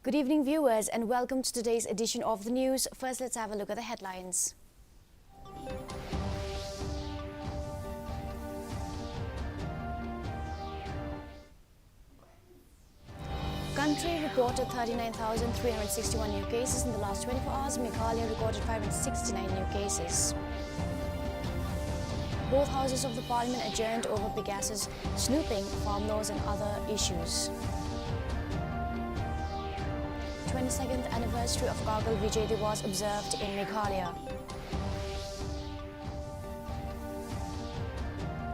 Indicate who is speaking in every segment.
Speaker 1: Good evening, viewers, and welcome to today's edition of the news. First, let's have a look at the headlines. Country reported 39,361 new cases in the last 24 hours. Meghalaya recorded 569 new cases. Both houses of the parliament adjourned over Pegasus snooping, farm laws and other issues. 22nd anniversary of Kargil Vijay Diwas observed in Meghalaya.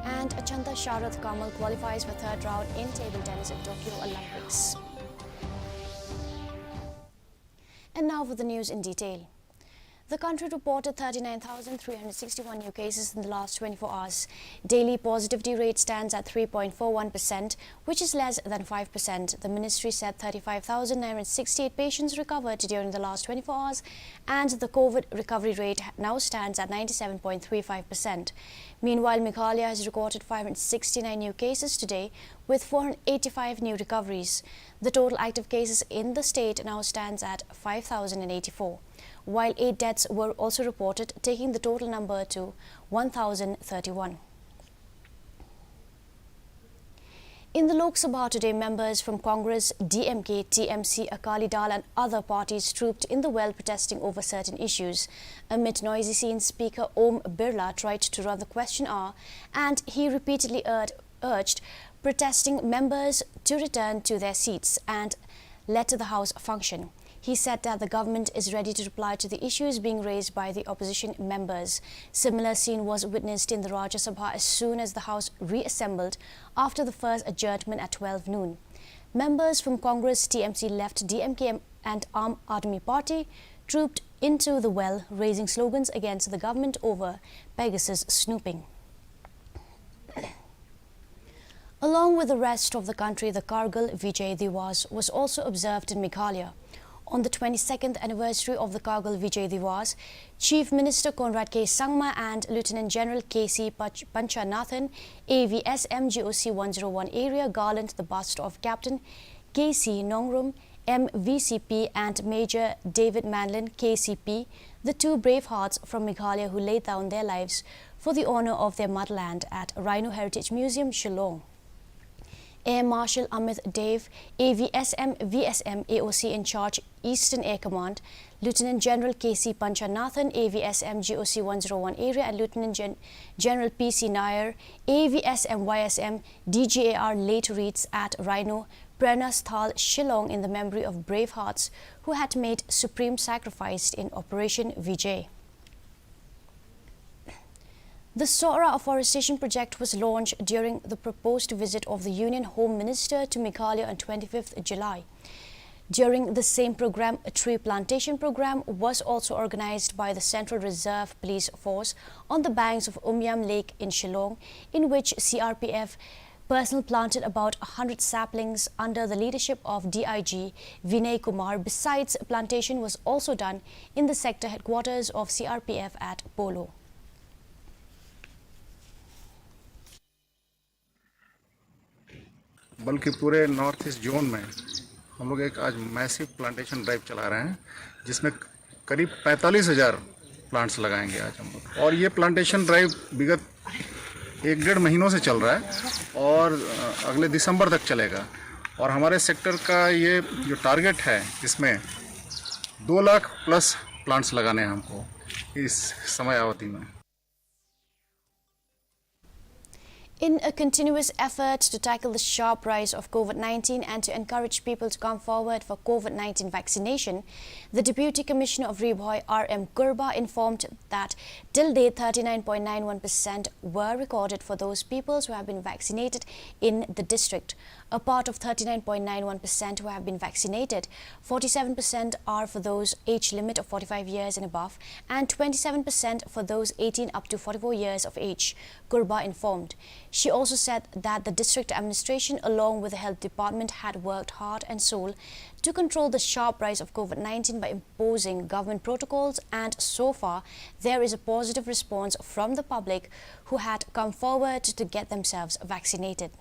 Speaker 1: And Achanta Sharath Kamal qualifies for third round in table tennis at Tokyo Olympics. And now for the news in detail. The country reported 39,361 new cases in the last 24 hours. Daily positivity rate stands at 3.41%, which is less than 5%. The ministry said 35,968 patients recovered during the last 24 hours, and the COVID recovery rate now stands at 97.35%. Meanwhile, Meghalaya has recorded 569 new cases today, with 485 new recoveries. The total active cases in the state now stands at 5,084. While 8 deaths were also reported, taking the total number to 1,031. In the Lok Sabha today, members from Congress, DMK, TMC, Akali Dal and other parties trooped in the well protesting over certain issues. Amid noisy scenes, Speaker Om Birla tried to run the question hour, and he repeatedly urged protesting members to return to their seats and let the House function. He said that the government is ready to reply to the issues being raised by the opposition members. Similar scene was witnessed in the Rajya Sabha as soon as the House reassembled after the first adjournment at 12 noon. Members from Congress, TMC, Left, DMK and Aam Aadmi Party trooped into the well, raising slogans against the government over Pegasus snooping. Along with the rest of the country, the Kargil Vijay Diwas was also observed in Meghalaya. On the 22nd anniversary of the Kargil Vijay Diwas, Chief Minister Conrad K. Sangma and Lieutenant General K.C. Panchanathan, AVSM GOC 101 area, garlanded the bust of Captain K.C. Nongrum, MVCP, and Major David Manlin, KCP, the two brave hearts from Meghalaya who laid down their lives for the honor of their motherland at Rhino Heritage Museum, Shillong. Air Marshal Amit Dev, AVSM VSM AOC in charge Eastern Air Command, Lieutenant General K.C. Panchanathan, AVSM GOC 101 area, and Lieutenant General P.C. Nair, AVSM YSM DGAR late reads at Rhino Pranasthal, Shillong in the memory of brave hearts who had made supreme sacrifice in Operation Vijay. The Sora afforestation project was launched during the proposed visit of the Union Home Minister to Meghalaya on 25th July. During the same program, a tree plantation program was also organized by the Central Reserve Police Force on the banks of Umyam Lake in Shillong, in which CRPF personnel planted about 100 saplings under the leadership of DIG Vinay Kumar. Besides, plantation was also done in the sector headquarters of CRPF at Polo.
Speaker 2: बल्कि पूरे north east zone में हम लोग एक आज massive plantation drive चला रहे हैं, जिसमें करीब 45,000 प्लांट्स लगाएंगे आज हम लोग। और ये प्लांटेशन ड्राइव विगत 1-1.5 महीनों से चल रहा है और अगले दिसंबर तक चलेगा। और हमारे सेक्टर का ये जो टारगेट है, इसमें 2 लाख प्लस प्लांट्स लगाने हैं हमको इस समय अवधि में।
Speaker 1: In a continuous effort to tackle the sharp rise of COVID-19 and to encourage people to come forward for COVID-19 vaccination, the Deputy Commissioner of Ribhoi, R.M. Gurba, informed that till date 39.91% were recorded for those people who have been vaccinated in the district. A part of 39.91% who have been vaccinated, 47% are for those age limit of 45 years and above, and 27% for those 18 up to 44 years of age, Gurba informed. She also said that the district administration along with the health department had worked heart and soul to control the sharp rise of COVID-19 by imposing government protocols, and so far there is a positive response from the public who had come forward to get themselves vaccinated.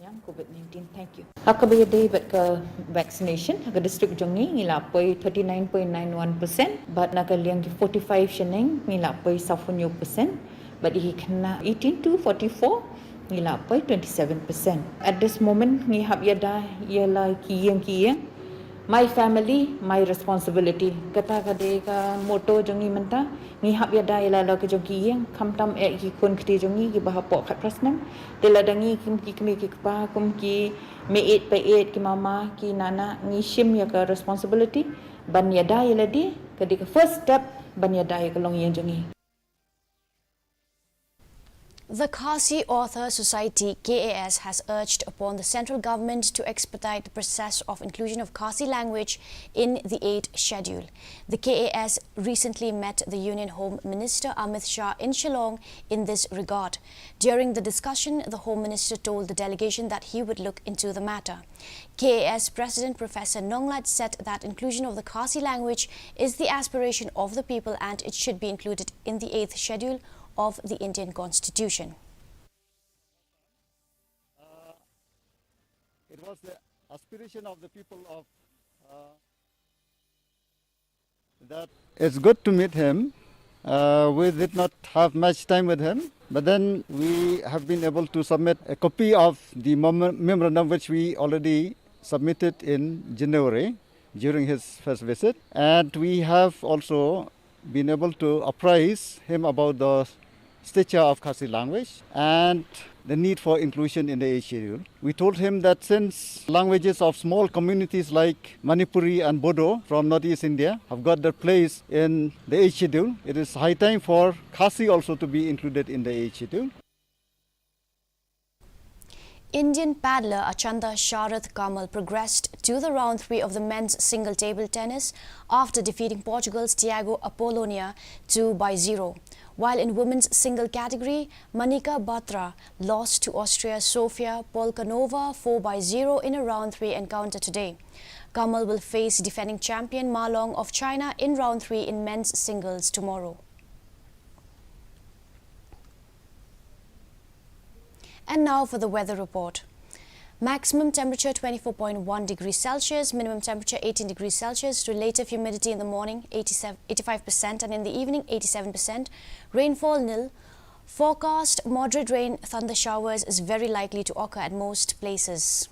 Speaker 3: yang COVID-19. Thank you. Hakabaya day but vaccination haka district jongi ngilapoi 39.91%, but nakaliang 45 sheneng ngilapoi 10%, but he kena 18 to 44 ngilapoi 27%. At this moment ngihap yada ialah kiyang my family, my responsibility. Kata kade ka moto jongi menta ngihap yada ialah ke jongi yang kamtam ki kun kti jongi ki bahapok kat prasnam teladangi kim ki pa kum ki me 8 by 8 ki mama ki nana ngi shim ya ka responsibility ban yada ialah di kade ka first step ban yada ya kalong yang jongi.
Speaker 1: The Khasi Author Society KAS has urged upon the central government to expedite the process of inclusion of Khasi language in the 8th schedule. The KAS recently met the Union Home Minister Amit Shah in Shillong in this regard. During the discussion, the Home Minister told the delegation that he would look into the matter. KAS President Professor Nonglat said that inclusion of the Khasi language is the aspiration of the people and it should be included in the 8th schedule of the Indian Constitution.
Speaker 4: It was the aspiration of the people of that. It's good to meet him. We did not have much time with him, but then we have been able to submit a copy of the memorandum which we already submitted in January during his first visit, and we have also been able to apprise him about the stature of Khasi language and the need for inclusion in the 8th schedule. We told him that since languages of small communities like Manipuri and Bodo from Northeast India have got their place in the 8th schedule, it is high time for Khasi also to be included in the 8th schedule.
Speaker 1: Indian paddler Achanda Sharath Kamal progressed to the round 3 of the men's single table tennis after defeating Portugal's Tiago Apollonia 2-0. While in women's single category, Manika Batra lost to Austria's Sofia Polkanova 4-0 in a round 3 encounter today. Kamal will face defending champion Ma Long of China in round 3 in men's singles tomorrow. And now for the weather report. Maximum temperature 24.1 degrees Celsius, minimum temperature 18 degrees Celsius, relative humidity in the morning 85% and in the evening 87%, rainfall nil. Forecast moderate rain, thunder showers is very likely to occur at most places.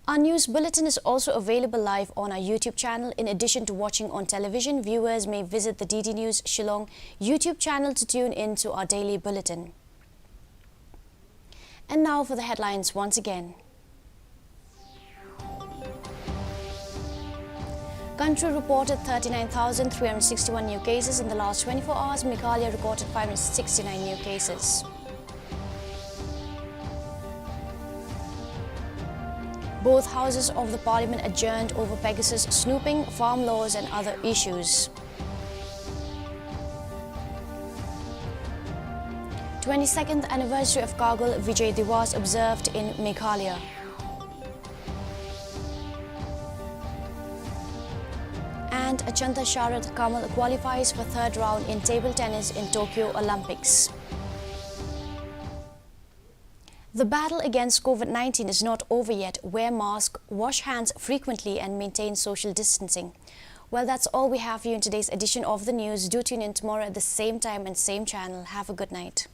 Speaker 1: Our news bulletin is also available live on our YouTube channel. In addition to watching on television, viewers may visit the DD News Shillong YouTube channel to tune in to our daily bulletin. And now for the headlines once again. Country reported 39,361 new cases in the last 24 hours. Meghalaya recorded 569 new cases. Both houses of the parliament adjourned over Pegasus snooping, farm laws and other issues. 22nd anniversary of Kargil Vijay Diwas observed in Meghalaya. And Achanta Sharath Kamal qualifies for third round in table tennis in Tokyo Olympics. The battle against COVID-19 is not over yet. Wear mask, wash hands frequently and maintain social distancing. Well, that's all we have for you in today's edition of the news. Do tune in tomorrow at the same time and same channel. Have a good night.